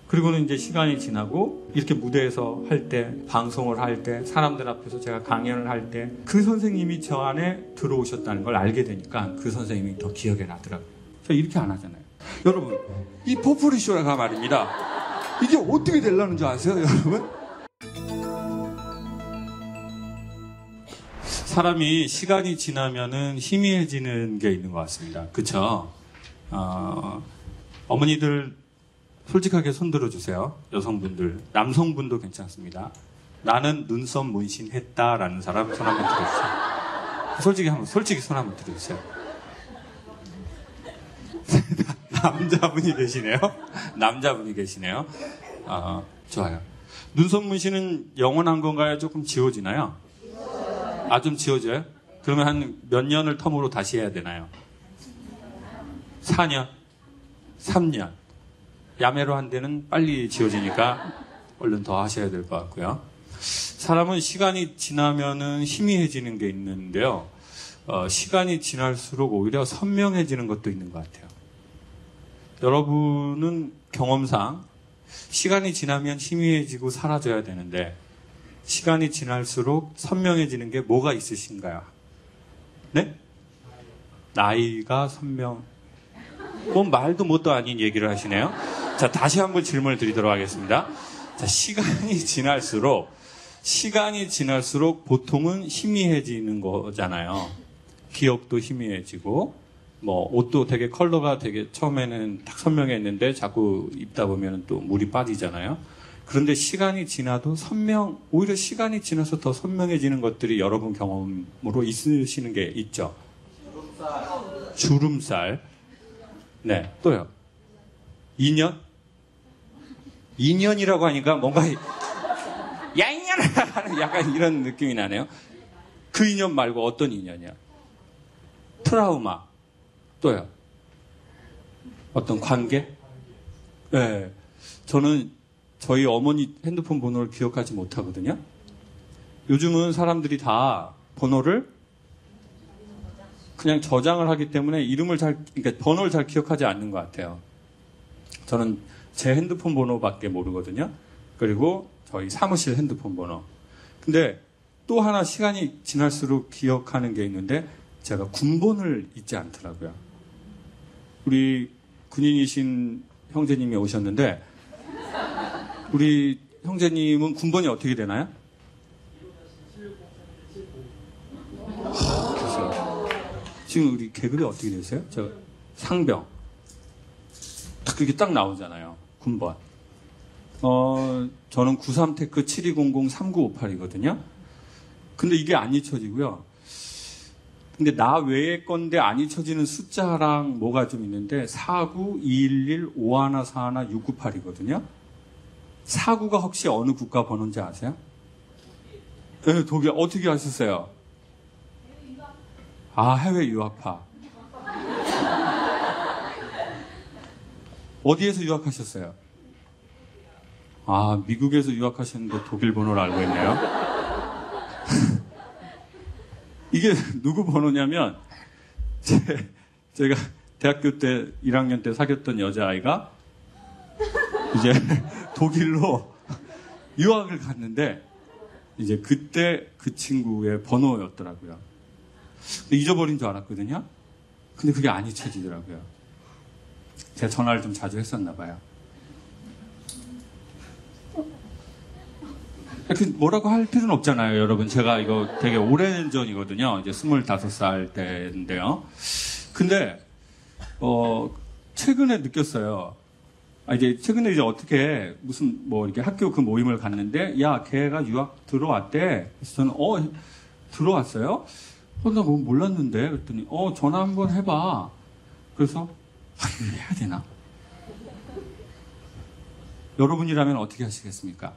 그리고는 이제 시간이 지나고 이렇게 무대에서 할 때, 방송을 할 때, 사람들 앞에서 제가 강연을 할 때 그 선생님이 저 안에 들어오셨다는 걸 알게 되니까 그 선생님이 더 기억에 나더라고요. 저 이렇게 안 하잖아요. 여러분, 이 포프리쇼가 말입니다. 이게 어떻게 되려는 줄 아세요, 여러분? 사람이 시간이 지나면은 희미해지는 게 있는 것 같습니다. 그쵸? 어머니들 솔직하게 손 들어주세요. 여성분들. 남성분도 괜찮습니다. 나는 눈썹 문신했다라는 사람 손 한번 들어주세요. 솔직히 손 한번 들어주세요. 남자분이 계시네요. 남자분이 계시네요. 좋아요. 눈썹 문신은 영원한 건가요? 조금 지워지나요? 좀 지워져요? 그러면 한 몇 년을 텀으로 다시 해야 되나요? 4년? 3년? 야매로 한 데는 빨리 지워지니까 얼른 더 하셔야 될 것 같고요. 사람은 시간이 지나면은 희미해지는 게 있는데요. 시간이 지날수록 오히려 선명해지는 것도 있는 것 같아요. 여러분은 경험상 시간이 지나면 희미해지고 사라져야 되는데 시간이 지날수록 선명해지는 게 뭐가 있으신가요? 네? 나이가 선명. 말도 못도 아닌 얘기를 하시네요. 자, 다시 한번 질문을 드리도록 하겠습니다. 자, 시간이 지날수록 보통은 희미해지는 거잖아요. 기억도 희미해지고, 옷도 되게 컬러가 되게 처음에는 딱 선명했는데 자꾸 입다 보면 또 물이 빠지잖아요. 그런데 시간이 지나도 오히려 시간이 지나서 더 선명해지는 것들이 여러분 경험으로 있으시는 게 있죠. 주름살. 네, 또요. 2년? 2년이라고 하니까 뭔가 야 인연아 약간 이런 느낌이 나네요. 그 2년 말고 어떤 2년이야? 트라우마. 또요. 어떤 관계? 네. 저는 저희 어머니 핸드폰 번호를 기억하지 못하거든요. 요즘은 사람들이 다 번호를 그냥 저장을 하기 때문에 그러니까 번호를 잘 기억하지 않는 것 같아요. 저는 제 핸드폰 번호밖에 모르거든요. 그리고 저희 사무실 핸드폰 번호. 근데 또 하나 시간이 지날수록 기억하는 게 있는데 제가 군번을 잊지 않더라고요. 우리 군인이신 형제님이 오셨는데 우리 형제님은 군번이 어떻게 되나요? 지금 우리 계급이 어떻게 되세요? 저 상병. 그게 딱 나오잖아요. 군번. 저는 93테크 7200-3958이거든요. 근데 이게 안 잊혀지고요. 근데 나 외의 건데 안 잊혀지는 숫자랑 뭐가 좀 있는데 49-211-5141-698이거든요. 49가 혹시 어느 국가 번호인지 아세요? 네, 독일. 어떻게 아셨어요? 해외 유학파. 어디에서 유학하셨어요? 미국에서 유학하셨는데 독일 번호를 알고 있네요. 이게 누구 번호냐면 제가 대학교 때 1학년 때 사귀었던 여자아이가 이제 독일로 유학을 갔는데 이제 그때 그 친구의 번호였더라고요. 잊어버린 줄 알았거든요. 근데 그게 안 잊혀지더라고요. 제가 전화를 좀 자주 했었나 봐요. 뭐라고 할 필요는 없잖아요, 여러분. 제가 이거 되게 오랜 전이거든요. 이제 25살 때인데요. 근데 최근에 느꼈어요. 최근에 어떻게 무슨 이렇게 학교 그 모임을 갔는데 야, 걔가 유학 들어왔대. 그래서 저는 들어왔어요? 나 몰랐는데. 그랬더니 전화 한번 해봐. 그래서 이걸 해야 되나? 여러분이라면 어떻게 하시겠습니까?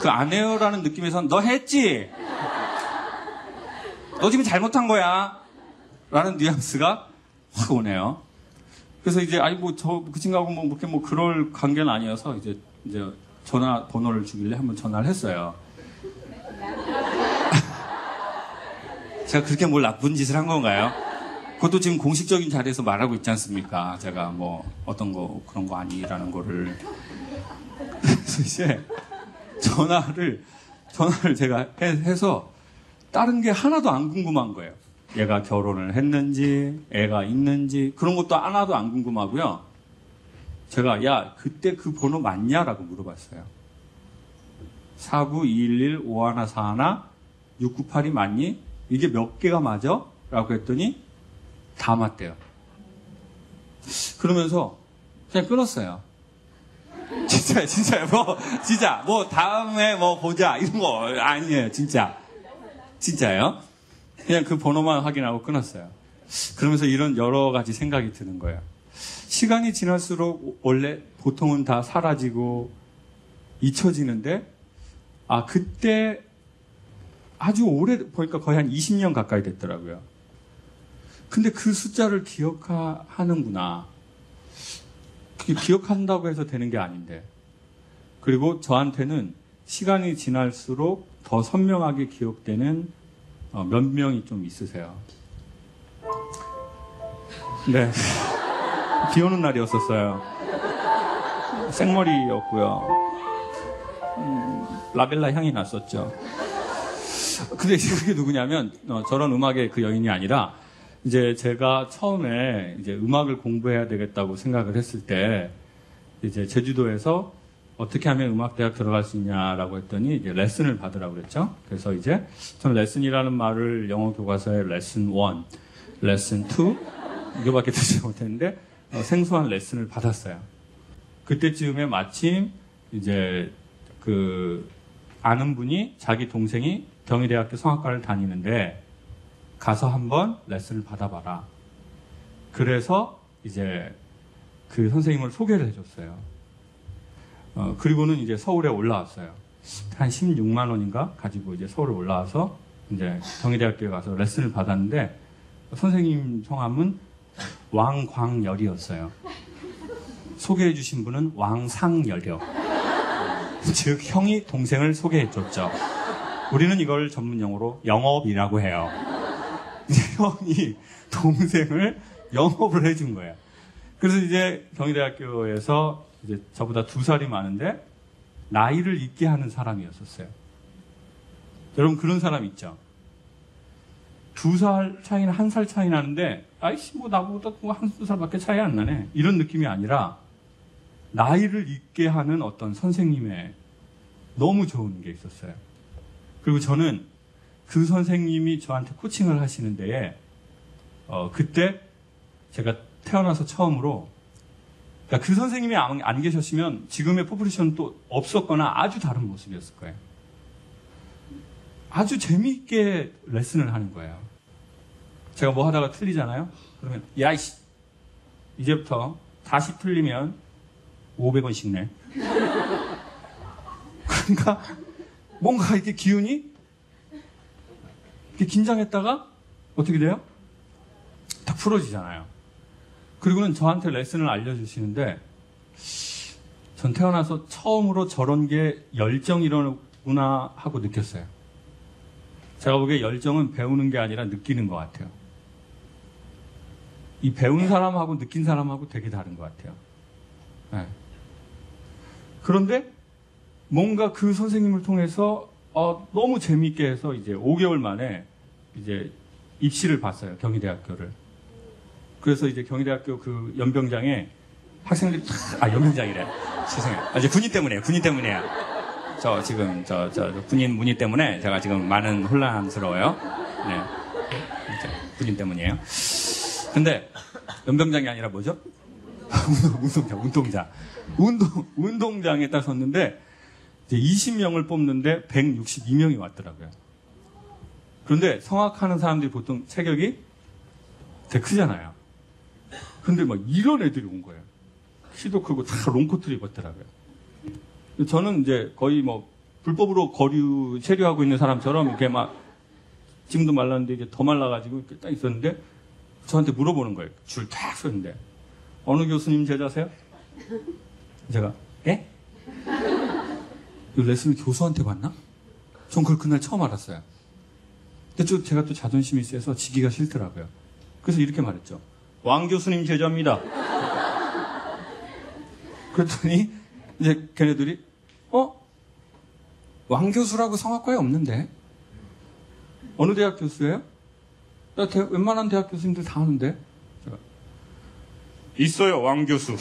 그 안 해요라는 느낌에서는 너 했지? 너 지금 잘못한 거야? 라는 뉘앙스가 확 오네요. 그래서 이제 그 친구하고 그렇게 그럴 관계는 아니어서 이제 전화 번호를 주길래 한번 전화를 했어요. 제가 그렇게 뭘 나쁜 짓을 한 건가요? 그것도 지금 공식적인 자리에서 말하고 있지 않습니까? 제가 뭐 어떤 거 그런 거 아니라는 거를. 그래서 이제 전화를 제가 해서 다른 게 하나도 안 궁금한 거예요. 얘가 결혼을 했는지, 애가 있는지 그런 것도 하나도 안 궁금하고요. 제가 야 그때 그 번호 맞냐라고 물어봤어요. 492115141698이 맞니? 이게 몇 개가 맞아? 라고 했더니 다 맞대요. 그러면서 그냥 끊었어요. 진짜 뭐 다음에 뭐 보자 이런 거 아니에요. 진짜예요. 그냥 그 번호만 확인하고 끊었어요. 그러면서 이런 여러 가지 생각이 드는 거예요. 시간이 지날수록 원래 보통은 다 사라지고 잊혀지는데 그때 아주 오래 보니까 거의 한 20년 가까이 됐더라고요. 근데 그 숫자를 기억하는구나. 그게 기억한다고 해서 되는 게 아닌데. 그리고 저한테는 시간이 지날수록 더 선명하게 기억되는 몇 명이 좀 있으세요. 네. 비 오는 날이었었어요. 생머리였고요. 라벨라 향이 났었죠. 근데 이제 그게 누구냐면 저런 음악의 그 여인이 아니라 이제 제가 처음에 이제 음악을 공부해야 되겠다고 생각을 했을 때 이제 제주도에서 어떻게 하면 음악대학 들어갈 수 있냐라고 했더니 이제 레슨을 받으라고 그랬죠. 그래서 이제 저는 레슨이라는 말을 영어 교과서에 레슨 1, 레슨 2 이거밖에 듣지 못했는데 생소한 레슨을 받았어요. 그때쯤에 마침 이제 그 아는 분이 자기 동생이 경희대학교 성악과를 다니는데 가서 한번 레슨을 받아봐라. 그래서 이제 그 선생님을 소개를 해줬어요. 그리고는 이제 서울에 올라왔어요. 한 16만 원인가 가지고 이제 서울에 올라와서 이제 경희대학교에 가서 레슨을 받았는데 선생님 성함은 왕광열이었어요. 소개해주신 분은 왕상열이요. 즉 형이 동생을 소개해줬죠. 우리는 이걸 전문용어로 영업이라고 해요. 이제 형이 동생을 영업을 해준 거예요. 그래서 이제 경희대학교에서 이제 저보다 2살이 많은데 나이를 잊게 하는 사람이었었어요. 여러분 그런 사람 있죠? 2살 차이나 1살 차이 나는데 아이씨 뭐 나보다 1-2살밖에 차이 안 나네 이런 느낌이 아니라 나이를 잊게 하는 어떤 선생님의 너무 좋은 게 있었어요. 그리고 저는 그 선생님이 저한테 코칭을 하시는 데에 그때 제가 태어나서 처음으로 그러니까 그 선생님이 안 계셨으면 지금의 포프리션은 또 없었거나 아주 다른 모습이었을 거예요. 아주 재미있게 레슨을 하는 거예요. 제가 뭐 하다가 틀리잖아요. 그러면 야이씨 이제부터 다시 틀리면 500원씩 내. 그러니까 뭔가 이렇게 기운이 이렇게 긴장했다가 어떻게 돼요? 딱 풀어지잖아요. 그리고는 저한테 레슨을 알려주시는데 전 태어나서 처음으로 저런 게 열정이로구나 하고 느꼈어요. 제가 보기에 열정은 배우는 게 아니라 느끼는 것 같아요. 이 배운 사람하고 느낀 사람하고 되게 다른 것 같아요. 네. 그런데 뭔가 그 선생님을 통해서 너무 재미있게 해서 이제 5개월 만에 이제 입시를 봤어요. 경희대학교를. 그래서 이제 경희대학교 그 연병장에 학생들이 연병장이래. 세상에. 이제 군인 때문에요. 저 지금 저 군인 문의 때문에 제가 지금 많은 혼란스러워요. 네. 군인 때문이에요. 근데 연병장이 아니라 뭐죠? 운동장에 딱 섰는데 이제 20명을 뽑는데 162명이 왔더라고요. 그런데 성악하는 사람들이 보통 체격이 되게 크잖아요. 근데 막 이런 애들이 온 거예요. 키도 크고 다 롱코트를 입었더라고요. 저는 이제 거의 뭐 불법으로 체류하고 있는 사람처럼 이렇게 막 지금도 말랐는데 이게 더 말라가지고 이렇게 딱 있었는데 저한테 물어보는 거예요. 줄 딱 섰는데 어느 교수님 제자세요? 제가 예? 이 레슨을 교수한테 받나? 전 그걸 그날 처음 알았어요. 근데 제가 또 자존심이 세서 지기가 싫더라고요. 그래서 이렇게 말했죠. 왕 교수님 제자입니다. 그랬더니 이제 걔네들이 왕 교수라고 성악과에 없는데 어느 대학 교수예요? 나 웬만한 대학 교수님들 다 아는데. 제가, 있어요, 왕 교수.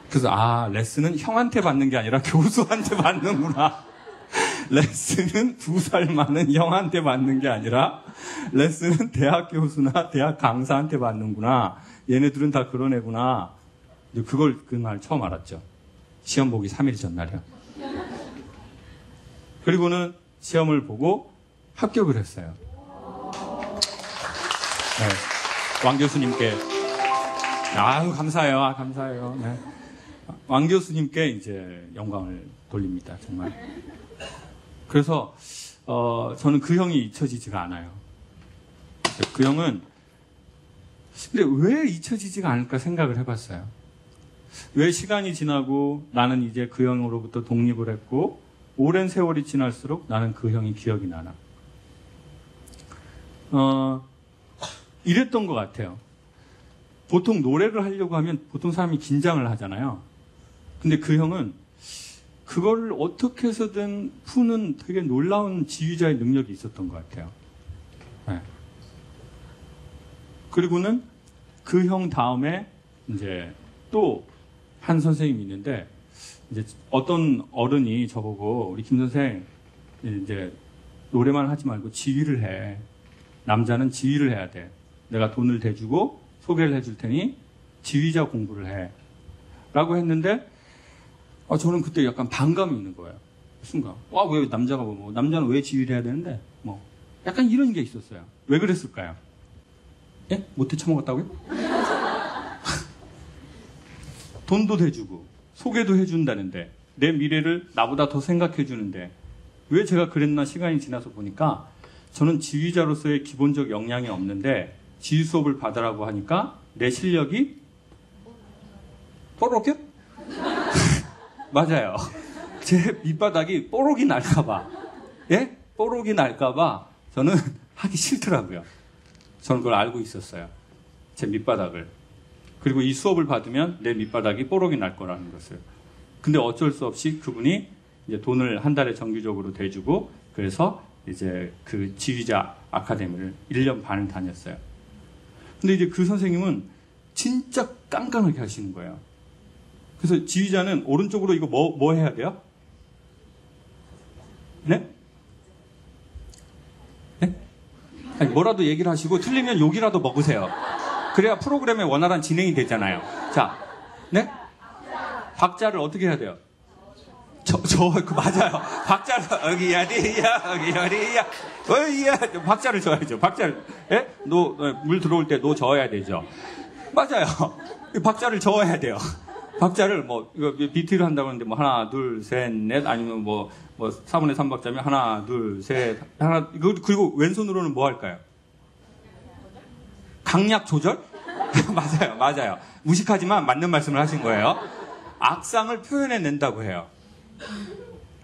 그래서 레슨은 형한테 받는 게 아니라 교수한테 받는구나. 레슨은 2살 많은 형한테 받는 게 아니라 레슨은 대학 교수나 대학 강사한테 받는구나. 얘네들은 다 그런 애구나. 그걸 그날 처음 알았죠. 시험 보기 3일 전날이요. 그리고는 시험을 보고 합격을 했어요. 네. 왕 교수님께 아유 감사해요. 감사해요. 네. 왕 교수님께 이제 영광을 돌립니다. 정말. 그래서 저는 그 형이 잊혀지지가 않아요. 그 형은 근데 왜 잊혀지지가 않을까 생각을 해봤어요. 왜 시간이 지나고 나는 이제 그 형으로부터 독립을 했고 오랜 세월이 지날수록 나는 그 형이 기억이 나나. 이랬던 것 같아요. 보통 노래를 하려고 하면 보통 사람이 긴장을 하잖아요. 근데 그 형은 그거를 어떻게 해서든 푸는 되게 놀라운 지휘자의 능력이 있었던 것 같아요. 네. 그리고는 그 형 다음에 이제 또 한 선생님이 있는데 이제 어떤 어른이 저보고 우리 김 선생 이제 노래만 하지 말고 지휘를 해. 남자는 지휘를 해야 돼. 내가 돈을 대주고 소개를 해줄 테니 지휘자 공부를 해. 라고 했는데 저는 그때 약간 반감이 있는 거예요. 순간. 왜 남자가 남자는 왜 지휘를 해야 되는데? 약간 이런 게 있었어요. 왜 그랬을까요? 예? 못해 처먹었다고요? 돈도 대주고 소개도 해준다는데 내 미래를 나보다 더 생각해 주는데 왜 제가 그랬나 시간이 지나서 보니까 저는 지휘자로서의 기본적 역량이 없는데 지휘 수업을 받으라고 하니까 내 실력이 뽀록이요? 맞아요. 제 밑바닥이 뽀록이 날까봐 예? 뽀록이 날까봐 저는 하기 싫더라고요. 저는 그걸 알고 있었어요. 제 밑바닥을. 그리고 이 수업을 받으면 내 밑바닥이 뽀록이 날 거라는 것을. 근데 어쩔 수 없이 그분이 이제 돈을 한 달에 정기적으로 대주고 그래서 이제 그 지휘자 아카데미를 1년 반을 다녔어요. 근데 이제 그 선생님은 진짜 깐깐하게 하시는 거예요. 그래서 지휘자는 오른쪽으로 이거 뭐 해야 돼요? 네? 네? 아니, 뭐라도 얘기를 하시고 틀리면 욕이라도 먹으세요. 그래야 프로그램의 원활한 진행이 되잖아요. 자, 네? 박자를 어떻게 해야 돼요? 맞아요. 박자를, 어기야리야. 박자를 져야죠. 박자를, 예? 물 들어올 때 저어야 되죠. 맞아요. 박자를 저어야 돼요. 박자를 이거 비트를 한다고 하는데 하나, 둘, 셋, 넷, 아니면 4분의 3박자면 하나, 둘, 셋, 하나, 그리고 왼손으로는 뭐 할까요? 강약 조절? 맞아요. 무식하지만 맞는 말씀을 하신 거예요. 악상을 표현해낸다고 해요.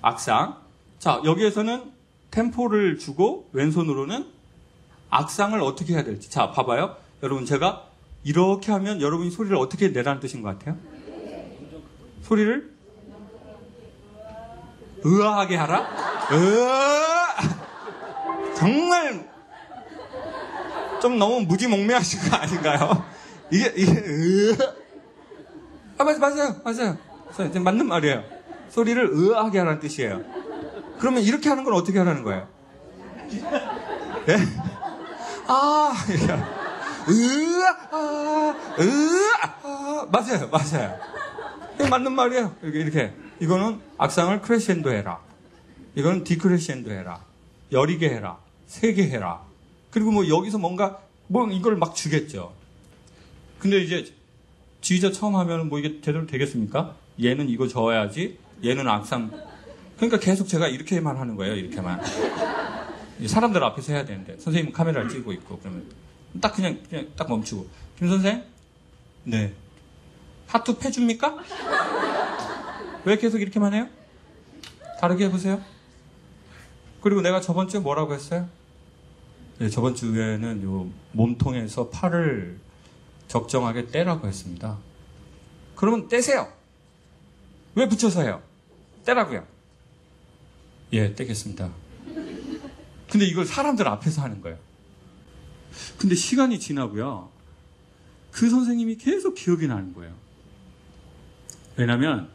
악상. 자, 여기에서는 템포를 주고 왼손으로는 악상을 어떻게 해야 될지. 자, 봐봐요. 여러분, 제가 이렇게 하면 여러분이 소리를 어떻게 내라는 뜻인 것 같아요? 소리를 으아하게 하라? 정말 좀 너무 무지몽매하신 거 아닌가요? 이게 맞아요. 맞는 말이에요. 소리를 으아하게 하라는 뜻이에요. 그러면 이렇게 하는 건 어떻게 하라는 거예요? 예? 맞아요. 이게 맞는 말이에요. 이렇게. 이거는 악상을 크레시엔도 해라. 이거는 디크레시엔도 해라. 여리게 해라. 세게 해라. 그리고 여기서 뭔가 이걸 막 주겠죠. 근데 이제 지휘자 처음 하면 이게 제대로 되겠습니까? 얘는 이거 저어야지. 얘는 악상. 그러니까 계속 제가 이렇게만 하는 거예요. 이렇게만. 사람들 앞에서 해야 되는데 선생님은 카메라를 찍고 있고 그러면 딱 그냥 딱 멈추고 김 선생? 네. 하트 패줍니까? 왜 계속 이렇게만 해요? 다르게 해보세요. 그리고 내가 저번 주에 뭐라고 했어요? 네, 저번 주에는 요 몸통에서 팔을 적정하게 떼라고 했습니다. 그러면 떼세요. 왜 붙여서 해요? 떼라고요. 예, 떼겠습니다. 근데 이걸 사람들 앞에서 하는 거예요. 근데 시간이 지나고요. 그 선생님이 계속 기억이 나는 거예요. 왜냐면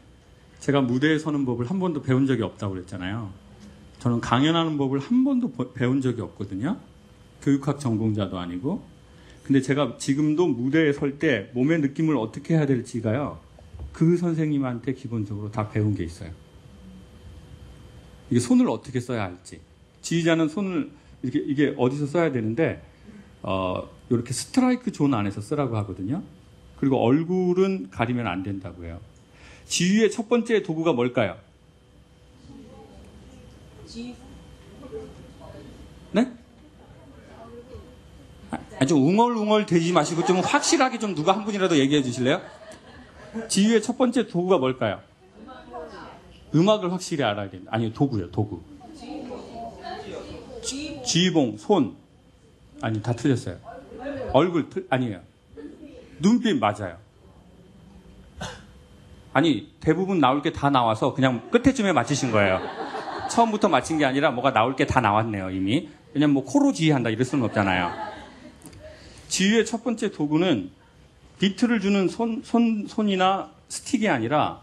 제가 무대에 서는 법을 한 번도 배운 적이 없다고 그랬잖아요. 저는 강연하는 법을 한 번도 배운 적이 없거든요. 교육학 전공자도 아니고. 근데 제가 지금도 무대에 설 때 몸의 느낌을 어떻게 해야 될지가요. 그 선생님한테 기본적으로 다 배운 게 있어요. 이게 손을 어떻게 써야 할지. 지휘자는 손을 이게 어디서 써야 되는데 이렇게 스트라이크 존 안에서 쓰라고 하거든요. 그리고 얼굴은 가리면 안 된다고 해요. 지휘의 첫 번째 도구가 뭘까요? 네? 아주 웅얼웅얼 대지 마시고 좀 확실하게 좀 누가 한 분이라도 얘기해 주실래요? 지휘의 첫 번째 도구가 뭘까요? 음악을 확실히 알아야 된다. 아니요, 도구요, 도구. 지휘봉, 손. 아니, 다 틀렸어요. 얼굴, 아니에요. 눈빛 맞아요. 아니, 대부분 나올 게 다 나와서 그냥 끝에쯤에 맞히신 거예요. 처음부터 맞힌 게 아니라 뭐가 나올 게 다 나왔네요, 이미. 왜냐면 뭐 코로 지휘한다 이럴 수는 없잖아요. 지휘의 첫 번째 도구는 비트를 주는 손이나 스틱이 아니라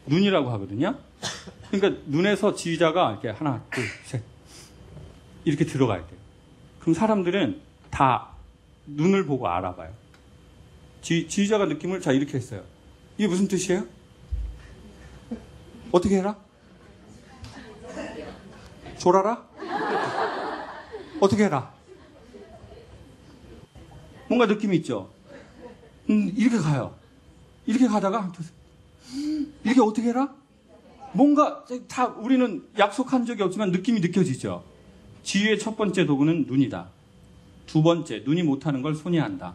눈이라고 하거든요. 그러니까 눈에서 지휘자가 이렇게 하나, 둘, 셋 이렇게 들어가야 돼요. 그럼 사람들은 다 눈을 보고 알아봐요. 지휘자가 느낌을 자 이렇게 했어요. 이게 무슨 뜻이에요? 어떻게 해라? 졸아라? 어떻게 해라? 뭔가 느낌이 있죠? 이렇게 가요. 이렇게 가다가 이렇게 어떻게 해라? 뭔가 다 우리는 약속한 적이 없지만 느낌이 느껴지죠. 지휘의 첫 번째 도구는 눈이다. 두 번째, 눈이 못하는 걸 손이 한다.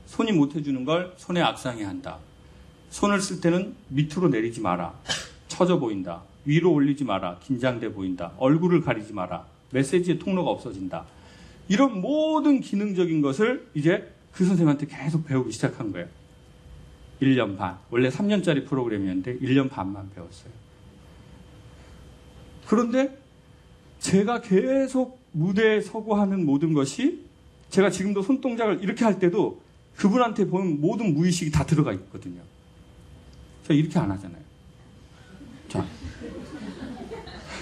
손이 못해주는 걸 손의 악상이 한다. 손을 쓸 때는 밑으로 내리지 마라. 처져 보인다. 위로 올리지 마라. 긴장돼 보인다. 얼굴을 가리지 마라. 메시지의 통로가 없어진다. 이런 모든 기능적인 것을 이제 그 선생님한테 계속 배우기 시작한 거예요. 1년 반. 원래 3년짜리 프로그램이었는데 1년 반만 배웠어요. 그런데 제가 계속 무대에 서고 하는 모든 것이 제가 지금도 손동작을 이렇게 할 때도 그분한테 보면 모든 무의식이 다 들어가 있거든요. 저 이렇게 안 하잖아요. 자,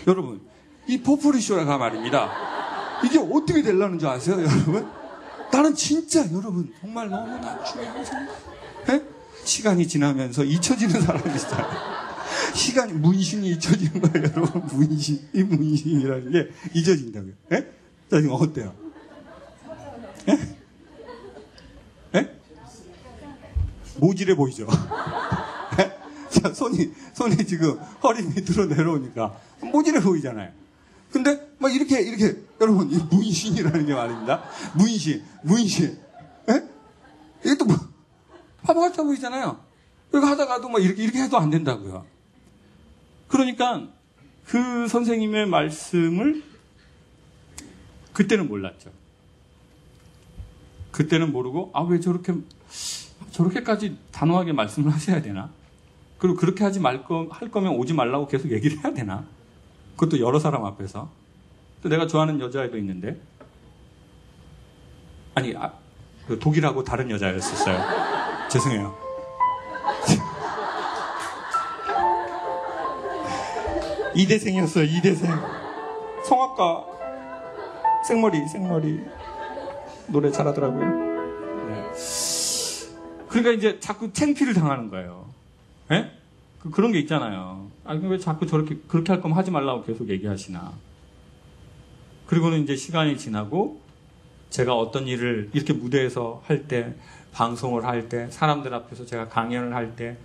여러분, 이 포프리쇼라가 말입니다. 이게 어떻게 되려는 줄 아세요, 여러분? 나는 진짜 여러분 정말 너무나 중요한 생각. 시간이 지나면서 잊혀지는 사람이잖아요. 시간이 문신이 잊혀지는 거예요, 여러분. 이 문신이라는 게 잊혀진다고요. 자, 지금 어때요? 모질해 보이죠? 자, 손이 지금 허리 밑으로 내려오니까 모질해 보이잖아요. 근데 막 이렇게 여러분 이 문신이라는 게 말입니다. 문신. 이게 또 뭐 바보같아 보이잖아요. 이렇게 하다가도 막 이렇게 해도 안 된다고요. 그러니까 그 선생님의 말씀을 그때는 몰랐죠. 그때는 모르고 왜 저렇게까지 단호하게 말씀을 하셔야 되나? 그리고 그렇게 할 거면 오지 말라고 계속 얘기를 해야 되나? 그것도 여러 사람 앞에서. 또 내가 좋아하는 여자애도 있는데, 아니, 그 독일하고 다른 여자였었어요. 죄송해요. 이대생이었어요, 이대생. 성악가, 생머리. 노래 잘하더라고요. 네. 그러니까 이제 자꾸 창피를 당하는 거예요. 예? 그런 게 있잖아요. 왜 자꾸 그렇게 할 거면 하지 말라고 계속 얘기하시나. 그리고는 이제 시간이 지나고 제가 어떤 일을 이렇게 무대에서 할 때, 방송을 할 때, 사람들 앞에서 제가 강연을 할 때,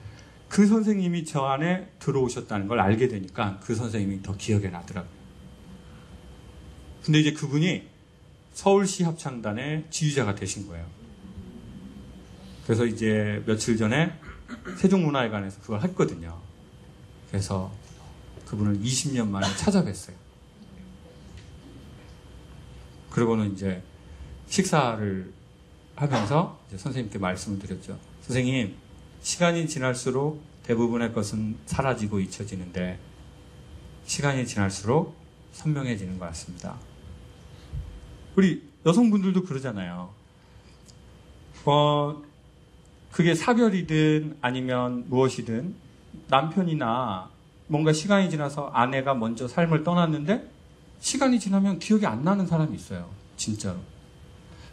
그 선생님이 저 안에 들어오셨다는 걸 알게 되니까 그 선생님이 더 기억에 나더라고요. 근데 이제 그분이 서울시 합창단의 지휘자가 되신 거예요. 그래서 이제 며칠 전에 세종문화회관에서 그걸 했거든요. 그래서 그분을 20년 만에 찾아뵀어요. 그러고는 이제 식사를 하면서 이제 선생님께 말씀을 드렸죠. 선생님, 시간이 지날수록 대부분의 것은 사라지고 잊혀지는데 시간이 지날수록 선명해지는 것 같습니다. 우리 여성분들도 그러잖아요. 그게 사별이든 아니면 무엇이든 남편이나 뭔가 시간이 지나서 아내가 먼저 삶을 떠났는데 시간이 지나면 기억이 안 나는 사람이 있어요. 진짜로.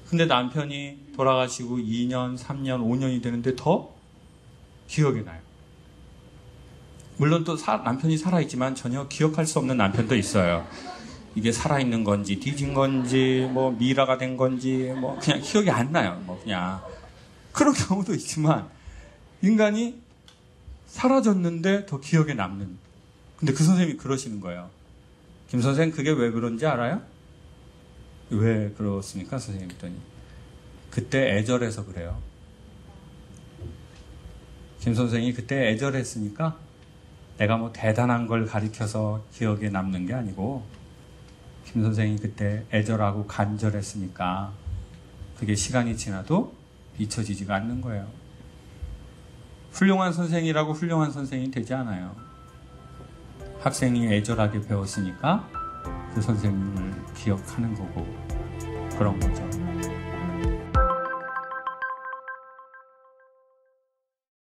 근데 남편이 돌아가시고 2년, 3년, 5년이 되는데 더 기억이 나요. 물론 또 남편이 살아있지만 전혀 기억할 수 없는 남편도 있어요. 이게 살아있는 건지 뒤진 건지 뭐 미라가 된 건지 뭐 그냥 기억이 안 나요. 뭐 그냥 그런 경우도 있지만 인간이 사라졌는데 더 기억에 남는. 근데 그 선생님이 그러시는 거예요. 김 선생 그게 왜 그런지 알아요? 왜 그렇습니까? 선생님 했더니 그때 애절해서 그래요. 김 선생이 그때 애절했으니까 내가 뭐 대단한 걸 가리켜서 기억에 남는 게 아니고 김 선생이 그때 애절하고 간절했으니까 그게 시간이 지나도 잊혀지지가 않는 거예요. 훌륭한 선생이라고 훌륭한 선생이 되지 않아요. 학생이 애절하게 배웠으니까 그 선생님을 기억하는 거고 그런 거죠.